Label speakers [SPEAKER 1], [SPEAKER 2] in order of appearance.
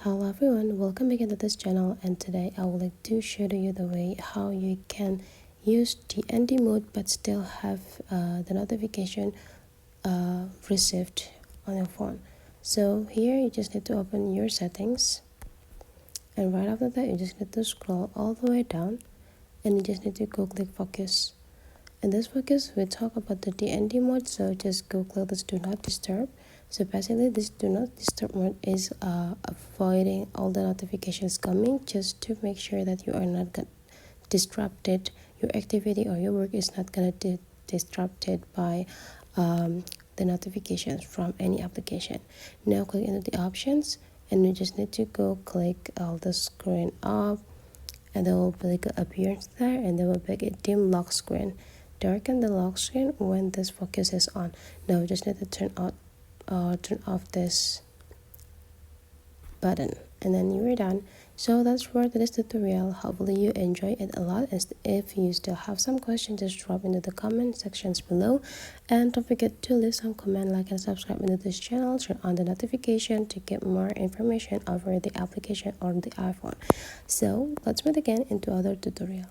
[SPEAKER 1] Hello everyone, welcome back into this channel, and today I would like to show you the way how you can use DND mode but still have the notification received on your phone. So here you just need to open your settings, and right after that you just need to scroll all the way down and you just need to go click focus. In this focus we talk about the DND mode, so just go click this do not disturb. So basically this do not disturb mode is avoiding all the notifications coming, just to make sure that you are not disrupted, your activity or your work is not gonna be disrupted by the notifications from any application. Now click into the options and you just need to go click all the screen off, and there will be like an appearance there, and there will be a dim lock screen. Darken the lock screen when this focus is on. Now you just need to turn off this button, and then you're done. So that's for today's tutorial. Hopefully you enjoy it a lot, and if you still have some questions, just drop into the comment sections below, and don't forget to leave some comment, like and subscribe into this channel. Turn on the notification to get more information over the application or the iPhone. So let's meet again into other tutorial.